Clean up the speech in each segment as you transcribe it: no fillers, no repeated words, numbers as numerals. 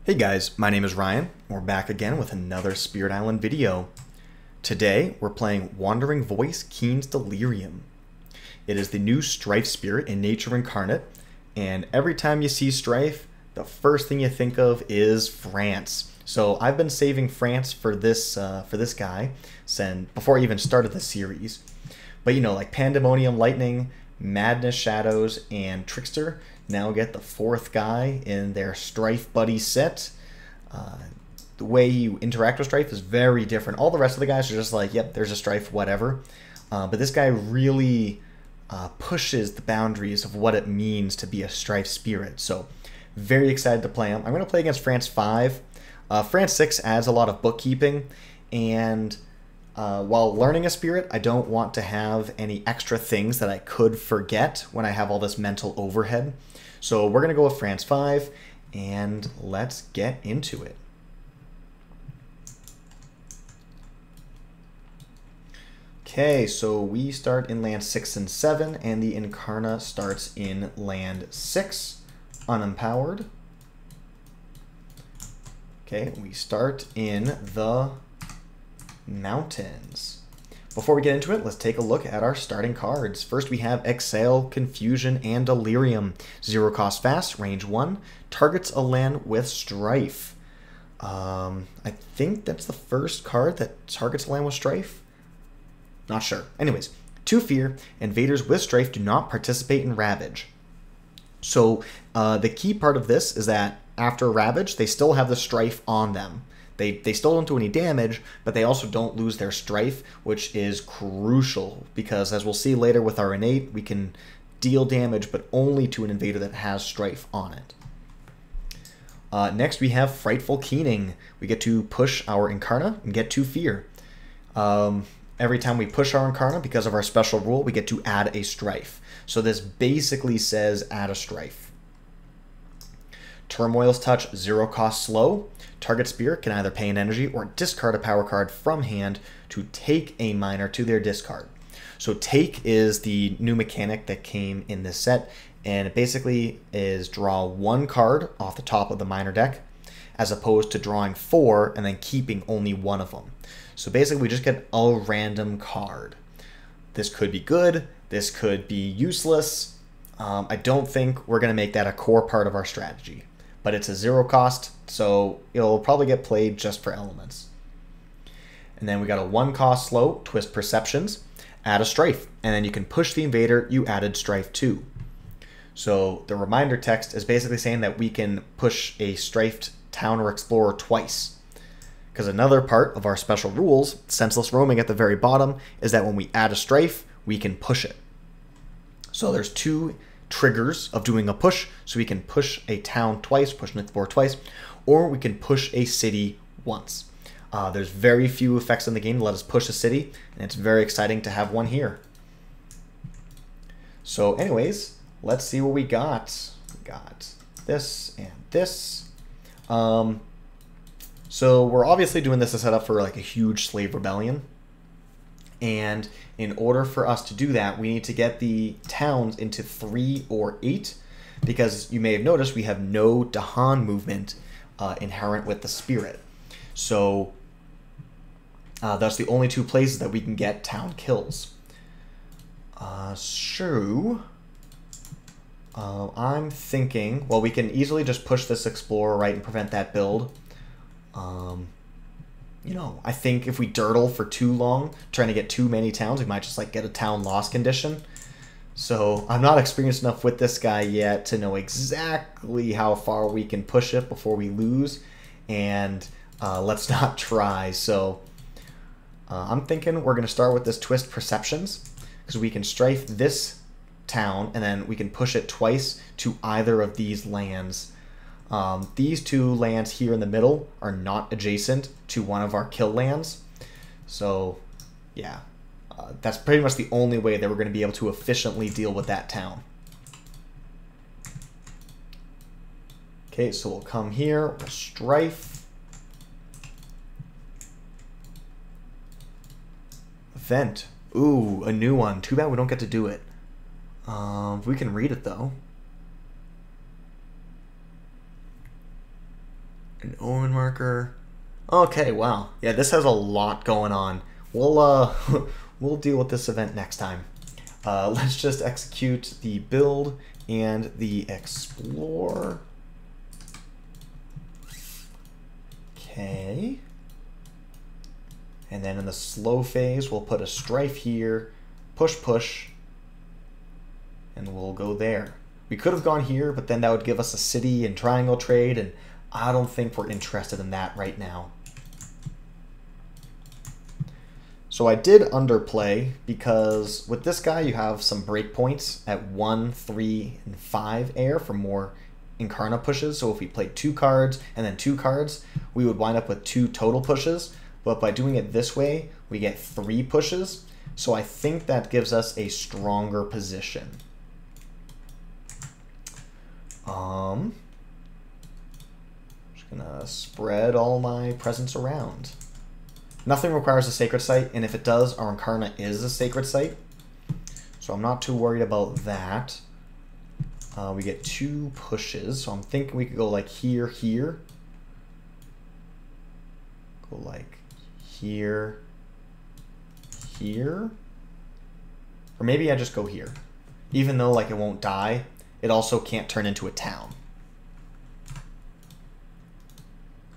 Hey guys, my name is Ryan. We're back again with another Spirit Island video. Today, we're playing Wandering Voice Keen's Delirium. It is the new Strife spirit in Nature Incarnate, and every time you see Strife, the first thing you think of is France. So I've been saving France for this guy since before I even started the series. But you know, like Pandemonium Lightning, Madness Shadows, and Trickster now get the fourth guy in their Strife Buddy set. The way you interact with Strife is very different. All the rest of the guys are just like, yep, there's a Strife, whatever. But this guy really pushes the boundaries of what it means to be a Strife spirit. So very excited to play him. I'm going to play against France 5. France 6 adds a lot of bookkeeping, and while learning a spirit, I don't want to have any extra things that I could forget when I have all this mental overhead. So we're going to go with France 5, and let's get into it. Okay, so we start in land 6 and 7, and the Incarna starts in land 6, unempowered. Okay, we start in the mountains. Before we get into it, let's take a look at our starting cards. First, we have Exhale, Confusion, and Delirium. 0 cost fast, range 1, targets a land with Strife. I think that's the first card that targets a land with Strife. Not sure. Anyways, 2 fear, invaders with Strife do not participate in Ravage. So the key part of this is that after Ravage, they still have the Strife on them. They still don't do any damage, but they also don't lose their Strife, which is crucial because, as we'll see later with our Innate, we can deal damage, but only to an invader that has Strife on it. Next, we have Frightful Keening. We get to push our Incarna and get 2 fear. Every time we push our Incarna, because of our special rule, we get to add a Strife. So this basically says add a Strife. Turmoil's Touch, 0 cost slow. Target spirit can either pay an energy or discard a power card from hand to take a minor to their discard. So take is the new mechanic that came in this set, and it basically is draw 1 card off the top of the minor deck, as opposed to drawing 4 and then keeping only 1 of them. So basically we just get a random card. This could be good, this could be useless. I don't think we're going to make that a core part of our strategy. But it's a 0 cost, so it'll probably get played just for elements. And then we got a 1 cost slow, Twist Perceptions, add a Strife, and then you can push the invader you added Strife to. So the reminder text is basically saying that we can push a Strifed town or explorer twice. Because another part of our special rules, Senseless Roaming at the very bottom, is that when we add a Strife, we can push it. So there's 2 triggers of doing a push, so we can push a town twice, push an explorer twice, or we can push a city once. There's very few effects in the game to let us push a city, and it's very exciting to have one here. So anyways, let's see what we got. We got this and this. So we're obviously doing this to set up for like a huge slave rebellion. And in order for us to do that, we need to get the towns into 3 or 8, because you may have noticed we have no Dahan movement inherent with the spirit. So that's the only 2 places that we can get town kills. I'm thinking, well, we can easily just push this explorer, right, and prevent that build. You know, I think if we dirtle for too long, trying to get too many towns, we might just like get a town loss condition. So I'm not experienced enough with this guy yet to know exactly how far we can push it before we lose. And let's not try. So I'm thinking we're going to start with this Twist Perceptions, because we can Strife this town and then we can push it twice to either of these lands. These 2 lands here in the middle are not adjacent to one of our kill lands. So, yeah, that's pretty much the only way that we're going to be able to efficiently deal with that town. Okay, so we'll come here, we'll Strife. Event. Ooh, a new one. Too bad we don't get to do it. We can read it, though. An Omen marker. Okay, wow. Yeah, this has a lot going on. We'll we'll deal with this event next time. Let's just execute the build and the explore. Okay. And then in the slow phase, we'll put a strife here, push, push, and we'll go there. We could have gone here, but then that would give us a city and triangle trade, and I don't think we're interested in that right now. So I did underplay because with this guy you have some breakpoints at 1, 3, and 5 air for more Incarna pushes. So if we played 2 cards and then 2 cards, we would wind up with 2 total pushes. But by doing it this way, we get 3 pushes. So I think that gives us a stronger position. Just gonna spread all my presence around. Nothing requires a sacred site, and if it does, our Incarna is a sacred site. So I'm not too worried about that. We get 2 pushes, so I'm thinking we could go like here, here. Go like here, here. Or maybe I just go here. Even though like it won't die, it also can't turn into a town.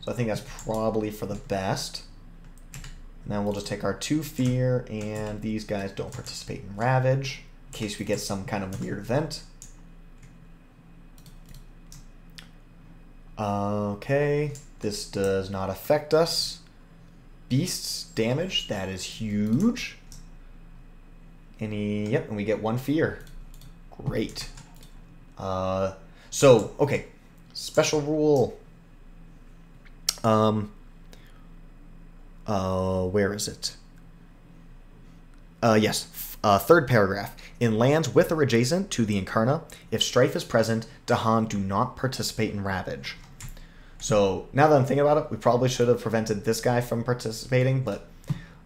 So I think that's probably for the best. And then we'll just take our 2 fear, and these guys don't participate in Ravage, in case we get some kind of weird event. Okay, this does not affect us. Beasts damage, that is huge. Yep, and we get 1 fear. Great. So, okay, special rule. Where is it? Yes, third paragraph. In lands with or adjacent to the Incarna, if strife is present, Dahan do not participate in Ravage. So now that I'm thinking about it, we probably should have prevented this guy from participating, but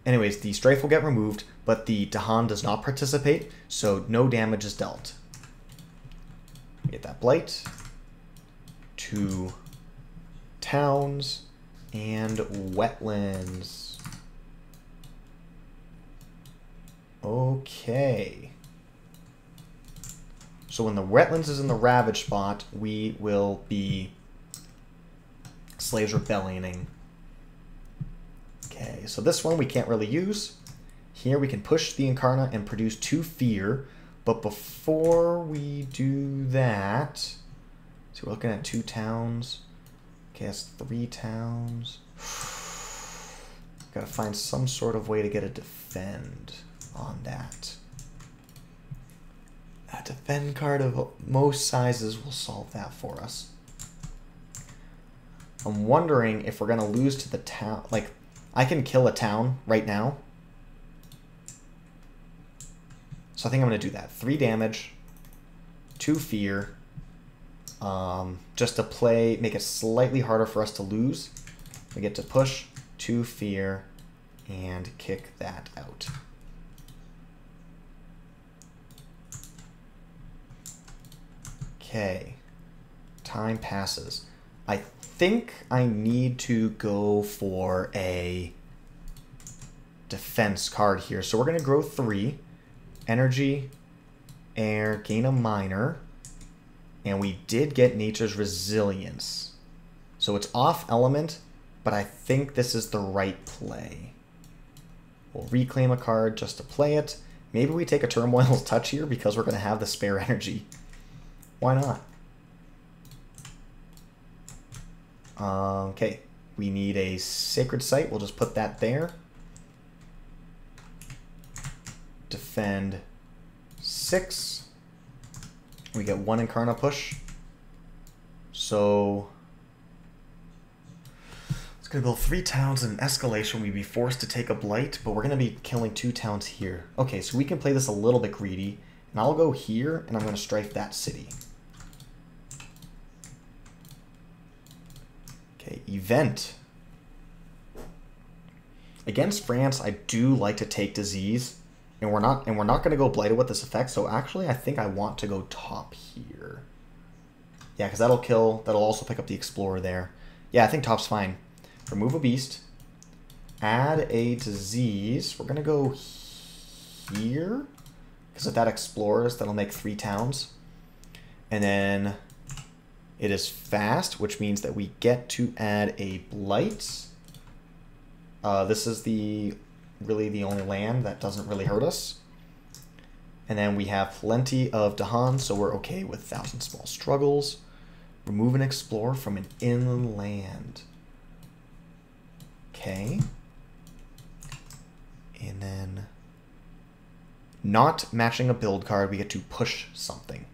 anyways, the strife will get removed, but the Dahan does not participate, so no damage is dealt. Get that blight. 2 towns and wetlands. Okay. So when the wetlands is in the Ravage spot, we will be Slaves Rebellioning. Okay, so this one we can't really use. Here we can push the Incarna and produce 2 fear, but before we do that, so we're looking at 2 towns. Okay, that's 3 towns. Gotta find some sort of way to get a defend on that. A defend card of most sizes will solve that for us. I'm wondering if we're gonna lose to the town. Like, I can kill a town right now. So I think I'm gonna do that. 3 damage, 2 fear. Just to play, make it slightly harder for us to lose. We get to push, 2 fear, and kick that out. Okay, time passes. I think I need to go for a defense card here. So we're going to grow 3. Energy, air, gain a minor. And we did get Nature's Resilience. So it's off element, but I think this is the right play. We'll reclaim a card just to play it. Maybe we take a Turmoil's Touch here because we're going to have the spare energy. Why not? Okay, we need a Sacred Site. We'll just put that there. Defend 6. We get 1 Incarna push. So it's going to build 3 towns in an escalation. We'd be forced to take a blight, but we're going to be killing 2 towns here. Okay, so we can play this a little bit greedy. And I'll go here, and I'm going to strife that city. Okay, event. Against France, I do like to take disease. And we're not going to go blighted with this effect. So actually, I think I want to go top here. Yeah, because that'll also pick up the explorer there. Yeah, I think top's fine. Remove a beast. Add a disease. We're going to go here. Because if that explores, that'll make 3 towns. And then it is fast, which means that we get to add a blight. This is really the only land that doesn't really hurt us. And then we have plenty of Dahan, so we're okay with 1,000 small struggles. Remove an explorer from an inland land. Okay. And then not matching a build card, we get to push something.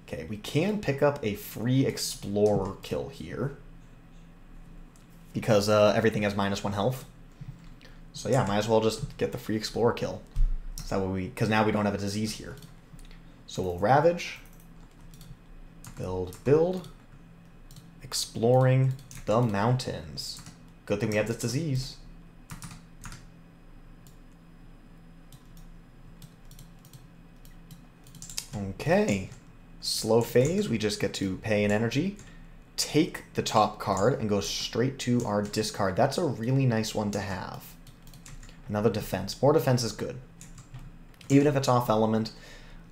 Okay, we can pick up a free explorer kill here because everything has -1 health. So yeah, might as well just get the free explorer kill. Is that what because now we don't have a disease here. So we'll ravage, build, exploring the mountains. Good thing we have this disease. Okay, slow phase, we just get to pay an energy, take the top card, and go straight to our discard. That's a really nice one to have. Another defense. More defense is good. Even if it's off element,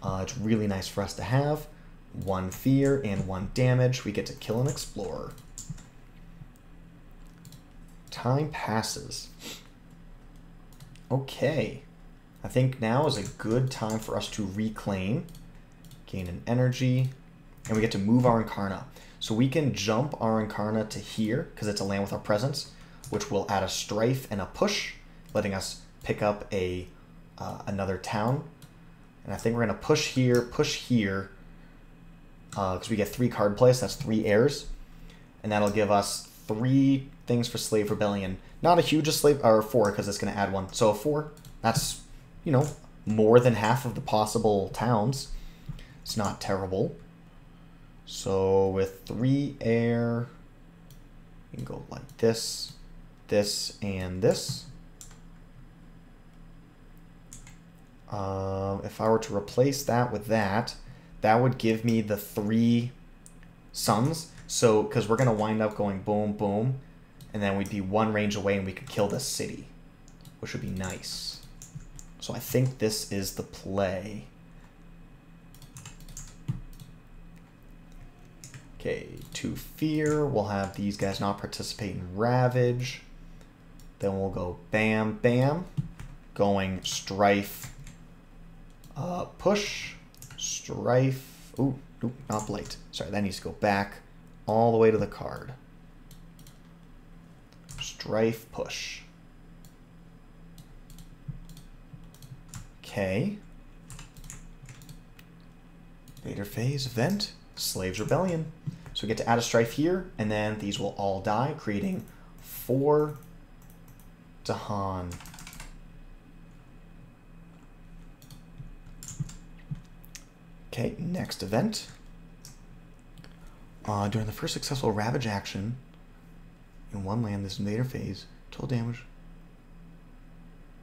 it's really nice for us to have. 1 fear and 1 damage. We get to kill an explorer. Time passes. Okay. I think now is a good time for us to reclaim. Gain an energy. And we get to move our Incarna. So we can jump our Incarna to here, because it's a land with our presence, which will add a strife and a push, letting us pick up another town. And I think we're going to push here, because we get 3 card plays, that's 3 heirs. And that'll give us 3 things for Slave Rebellion. Not a huge slave, or 4, because it's going to add 1. So 4, that's, you know, more than half of the possible towns. It's not terrible. So with 3 air, you can go like this, this, and this. If I were to replace that with that, that would give me the 3 suns. So, because we're going to wind up going boom, boom, and then we'd be 1 range away and we could kill this city, which would be nice. So I think this is the play. Okay, 2 fear. We'll have these guys not participate in ravage. Then we'll go bam, bam. Going strife. Push, strife, ooh, not blight. Sorry, that needs to go back all the way to the card. Strife, push. Okay. Later phase, event, Slaves Rebellion. So we get to add a strife here, and then these will all die, creating 4 Dahan. Okay, next event. During the first successful ravage action in 1 land, this invader phase, total damage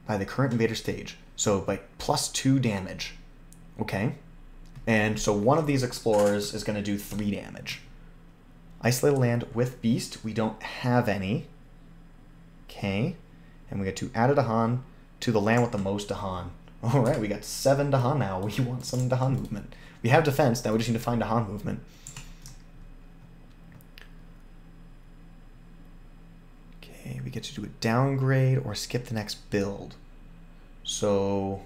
by the current invader stage. So by +2 damage. Okay. And so one of these explorers is going to do 3 damage. Isolate a land with beast. We don't have any. Okay. And we get to add a Dahan to the land with the most Dahan. All right, we got 7 Dahan now. We want some Dahan movement. We have defense, now we just need to find Dahan movement. Okay, we get to do a downgrade or skip the next build. So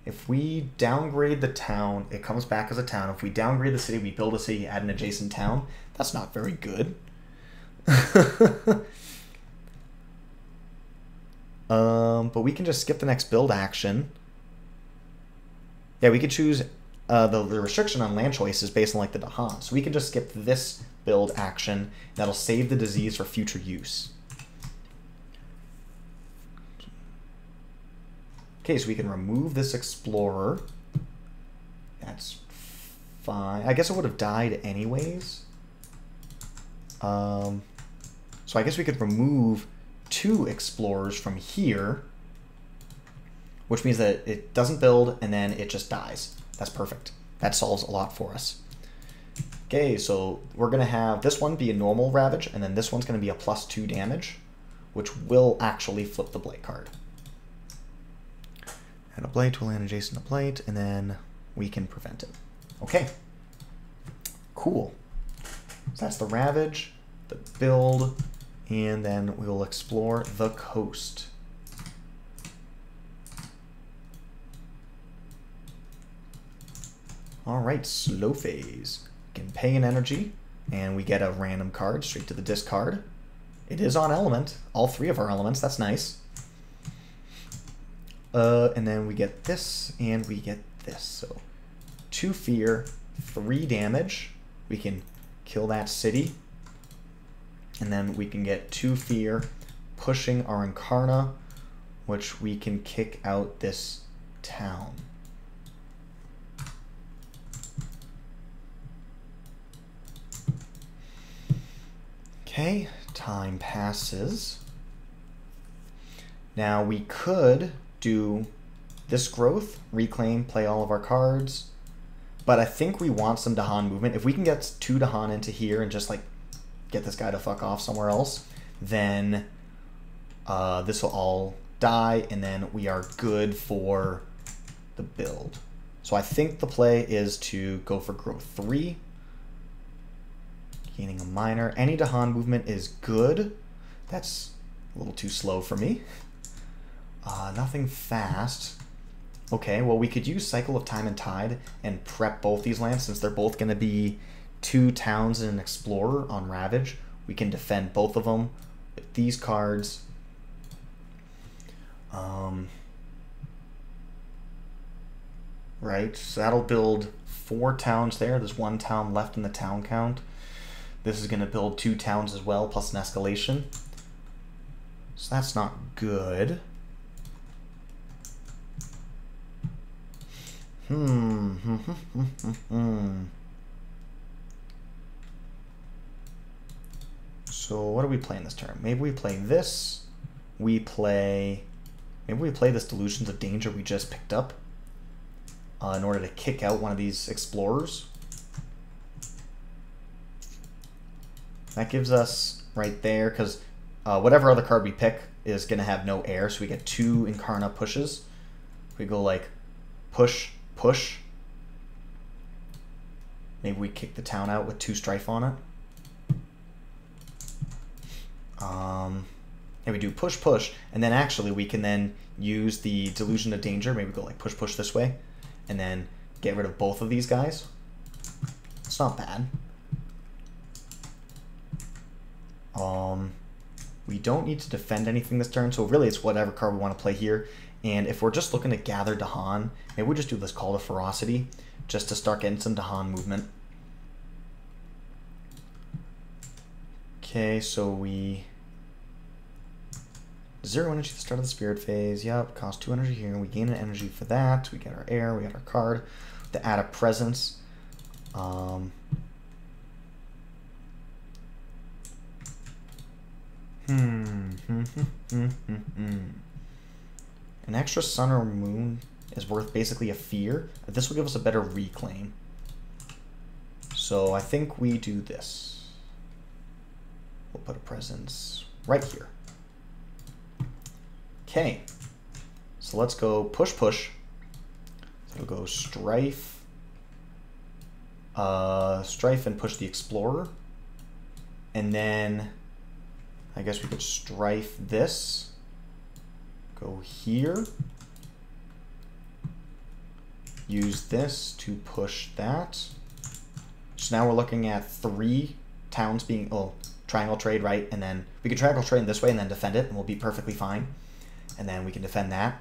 if we downgrade the town, it comes back as a town. If we downgrade the city, we build a city, add an adjacent town. That's not very good. But we can just skip the next build action. Yeah, we could choose the restriction on land choice is based on like the Dahan. So we can just skip this build action. That'll save the disease for future use. Okay, so we can remove this explorer. That's fine. I guess it would have died anyways. So I guess we could remove 2 explorers from here, which means that it doesn't build and then it just dies. That's perfect. That solves a lot for us. Okay, so we're going to have this one be a normal Ravage, and then this one's going to be a +2 damage, which will actually flip the Blight card. Add a Blight to land adjacent to Blight, and then we can prevent it. Okay, cool. So that's the Ravage, the build, and then we will explore the coast. Alright, slow phase. We can pay an energy, and we get a random card straight to the discard. It is on element, all 3 of our elements, that's nice. And then we get this, and we get this. So 2 fear, 3 damage. We can kill that city. And then we can get 2 fear, pushing our Incarna, which we can kick out this town. Okay, time passes. Now we could do this growth, reclaim, play all of our cards, but I think we want some Dahan movement. If we can get 2 Dahan into here and just like get this guy to fuck off somewhere else, then this will all die, and then we are good for the build. So I think the play is to go for growth 3. Gaining a minor. Any Dahan movement is good. That's a little too slow for me. Nothing fast. Okay, well we could use Cycle of Time and Tide and prep both these lands since they're both going to be 2 towns and an explorer on Ravage. We can defend both of them with these cards. Right, so that'll build 4 towns there. There's 1 town left in the town count. This is going to build 2 towns as well, plus an escalation. So that's not good. So what do we play in this turn? Maybe we play this. Maybe we play this Delusions of Danger we just picked up in order to kick out one of these explorers. That gives us right there, because whatever other card we pick is going to have no air, so we get 2 Incarna pushes. We go like push, push. Maybe we kick the town out with 2 strife on it. And we do push, push, and then actually we can then use the Delusion of Danger. Maybe go like push, push this way, and then get rid of both of these guys. It's not bad. We don't need to defend anything this turn, so really it's whatever card we want to play here. And if we're just looking to gather Dahan, maybe we just do this Call to Ferocity just to start getting some Dahan movement. Okay, so we 0 energy at the start of the spirit phase. Yep, cost 2 energy here. We gain an energy for that. We get our air, we get our card. To add a presence. An extra sun or moon is worth basically a fear. This will give us a better reclaim. So I think we do this. We'll put a presence right here. Okay. So let's go push, push. So we'll go strife. Strife and push the explorer. And then I guess we could strife this. Go here. Use this to push that. So now we're looking at 3 towns being, oh, triangle trade, right? And then we can triangle trade in this way and then defend it, and we'll be perfectly fine. And then we can defend that.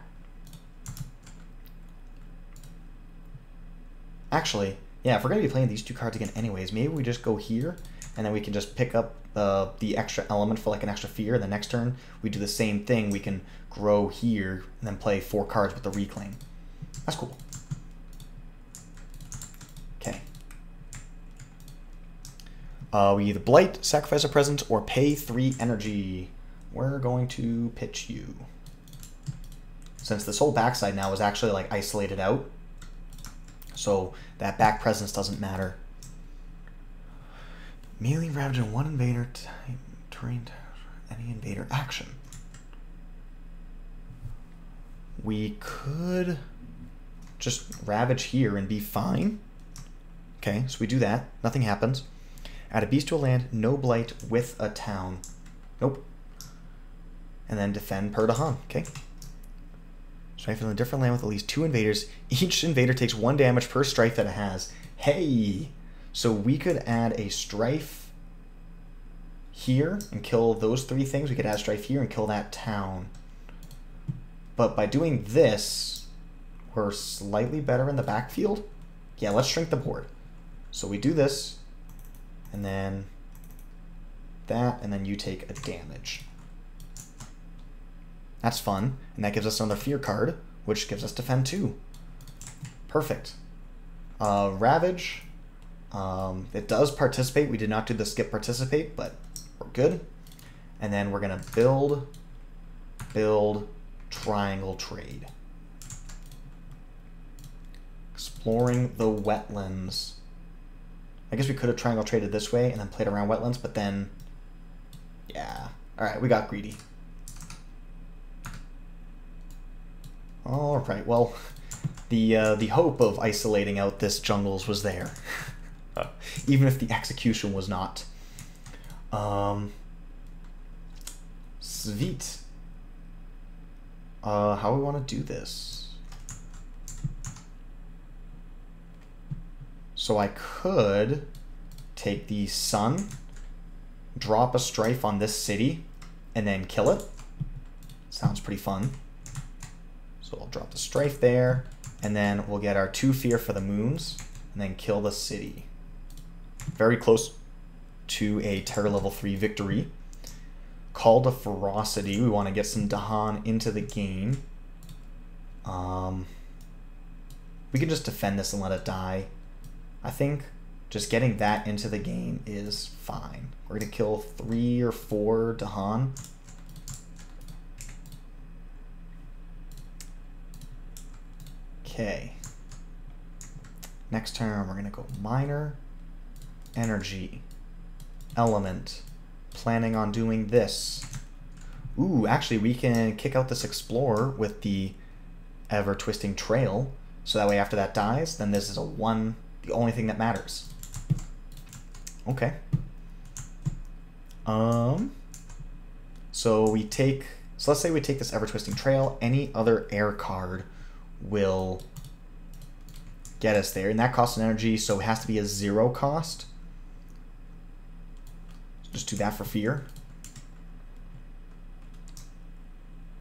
Actually, yeah, if we're going to be playing these 2 cards again anyways, maybe we just go here, and then we can just pick up the extra element for like an extra fear. The next turn, we do the same thing. We can grow here, and then play 4 cards with the reclaim. That's cool. Okay. We either blight, sacrifice a presence, or pay 3 energy. We're going to pitch you. Since this whole backside now is actually like isolated out, so that back presence doesn't matter. Melee ravage and one invader terrain any invader action. We could just ravage here and be fine. Okay, so we do that. Nothing happens. Add a beast to a land, no blight with a town. Nope. And then defend per Dahan. Okay. Strife in a different land with at least 2 invaders. Each invader takes 1 damage per strife that it has. Hey! So we could add a strife here and kill those 3 things. We could add strife here and kill that town. But by doing this, we're slightly better in the backfield. Yeah, let's shrink the board. So we do this, and then that, and then you take a damage. That's fun, and that gives us another fear card, which gives us defend 2. Perfect. Ravage. It does participate. We did not do the skip participate, but we're good. And then we're gonna build, triangle trade. Exploring the wetlands. I guess we could have triangle traded this way and then played around wetlands, but then, yeah. All right, we got greedy. All right, well, the hope of isolating out this jungles was there, even if the execution was not. Sweet. How we want to do this? So I could take the sun, drop a strife on this city, and then kill it. Sounds pretty fun. So I'll drop the strife there, and then we'll get our 2 fear for the moons, and then kill the city. Very close to a terror level 3 victory. Call to ferocity. We want to get some Dahan into the game. We can just defend this and let it die. I think just getting that into the game is fine. We're going to kill 3 or 4 Dahan. Okay. Next turn, we're going to go minor, energy, element. Planning on doing this. Ooh, actually, we can kick out this explorer with the ever-twisting trail. So that way after that dies, then this is a 1, the only thing that matters. Okay. So let's say we take this ever-twisting trail. Any other air card will get us there. And that costs an energy, so it has to be a 0 cost. Just do that for fear.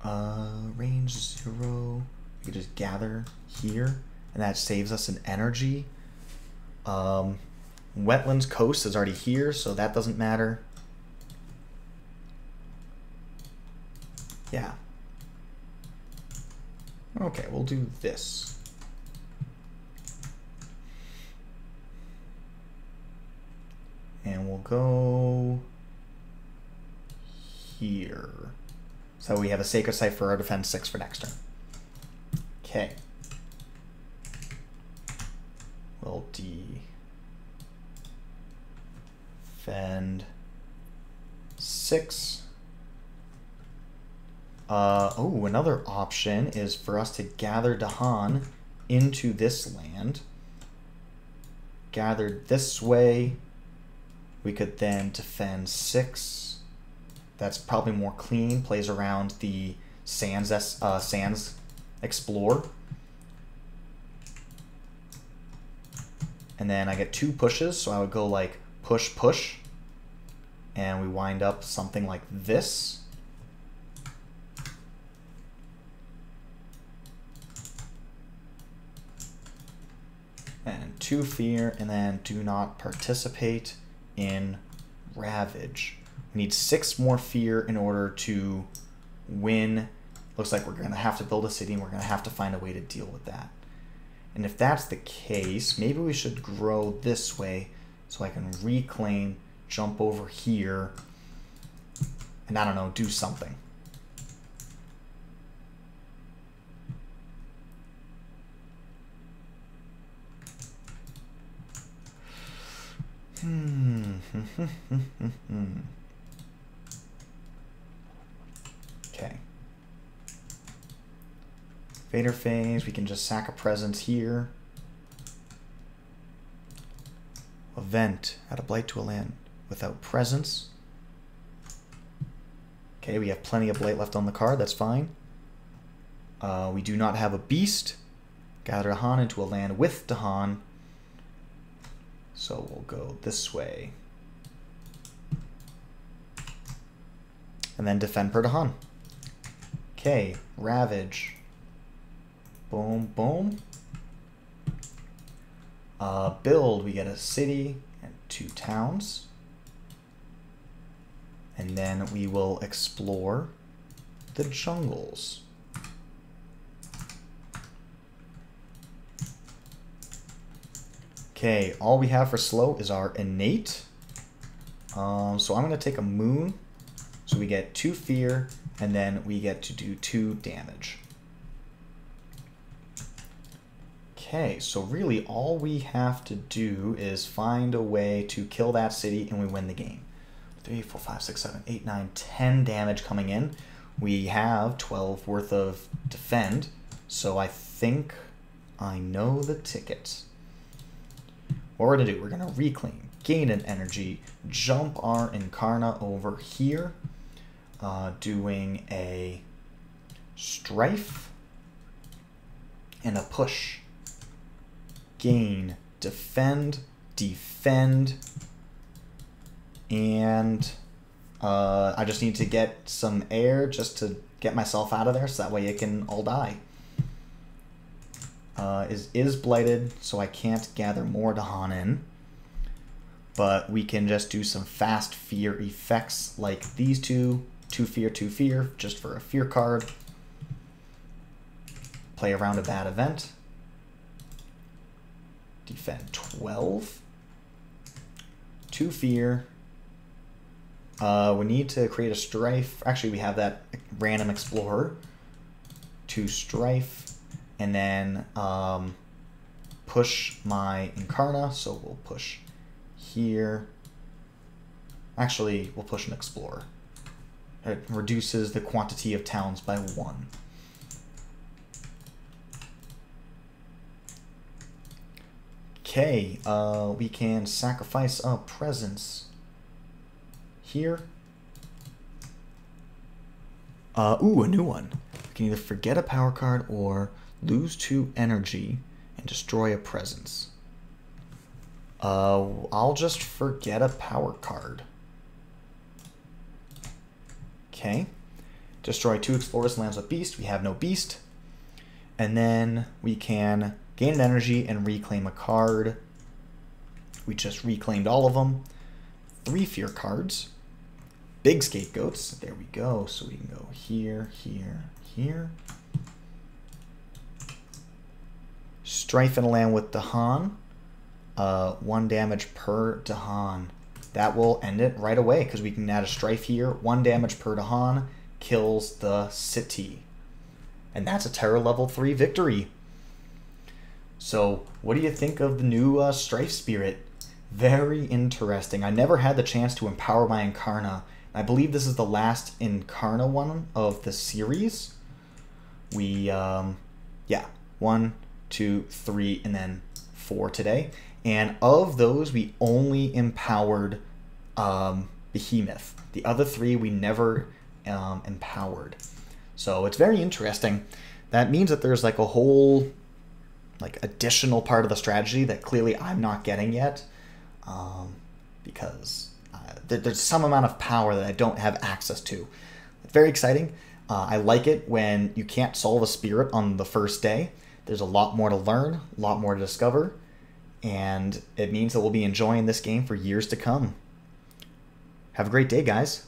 Range 0. We can just gather here, and that saves us an energy. Wetlands Coast is already here, so that doesn't matter. Yeah. Okay, we'll do this. And we'll go here. So we have a sacred site for our defense 6 for next turn. Okay. We'll defend 6. Oh, another option is for us to gather Dahan into this land. Gathered this way. We could then defend 6. That's probably more clean. Plays around the Sands Explore. And then I get 2 pushes, so I would go like push, push. And we wind up something like this. And 2 fear, and then do not participate in Ravage. We need 6 more fear in order to win. Looks like we're going to have to build a city, and we're going to have to find a way to deal with that. And if that's the case, maybe we should grow this way so I can reclaim, jump over here, and I don't know, do something. Okay. Vader phase, we can just sack a presence here. Event, add a blight to a land without presence. Okay, we have plenty of blight left on the card, that's fine. We do not have a beast. Gather Dahan into a land with Dahan. So we'll go this way. And then defend per Dahan. Okay, Ravage. Boom, boom. Build, we get a city and 2 towns. And then we will explore the jungles. Okay, all we have for slow is our innate. So I'm going to take a moon. So we get 2 fear, and then we get to do 2 damage. Okay, so really all we have to do is find a way to kill that city and we win the game. 3, 4, 5, 6, 7, 8, 9, 10 damage coming in. We have 12 worth of defend, so I think I know the ticket. What we're going to do, we're going to reclaim, gain an energy, jump our Incarna over here, doing a strife and a push. Gain, defend, defend, and I just need to get some air just to get myself out of there so that way it can all die. Is blighted, so I can't gather more Dahan in, but we can just do some fast fear effects like these 2 fear, just for a fear card. Play around a bad event. Defend 12. 2 fear. We need to create a strife. Actually, we have that random explorer. 2 strife. And then push my Incarna. So we'll push here. Actually, we'll push an explorer. It reduces the quantity of towns by 1. Okay, we can sacrifice a presence here. Ooh, a new one. We can either forget a power card or lose 2 energy and destroy a presence. I'll just forget a power card. Okay. Destroy 2 explorers and lands with beast. We have no beast. And then we can gain an energy and reclaim a card. We just reclaimed all of them. 3 fear cards. Big scapegoats. There we go. So we can go here, here, here. Strife in a land with Dahan. 1 damage per Dahan. That will end it right away because we can add a strife here. 1 damage per Dahan kills the city. And that's a Terror level 3 victory. So what do you think of the new strife spirit? Very interesting. I never had the chance to empower my Incarna. I believe this is the last Incarna one of the series. We, yeah, 1, 2, 3, and then 4 today. And of those, we only empowered Behemoth. The other 3 we never empowered. So it's very interesting. That means that there's like a whole additional part of the strategy that clearly I'm not getting yet, because there's some amount of power that I don't have access to. Very exciting. I like it when you can't solve a spirit on the first day. There's a lot more to learn, a lot more to discover, and it means that we'll be enjoying this game for years to come. Have a great day, guys.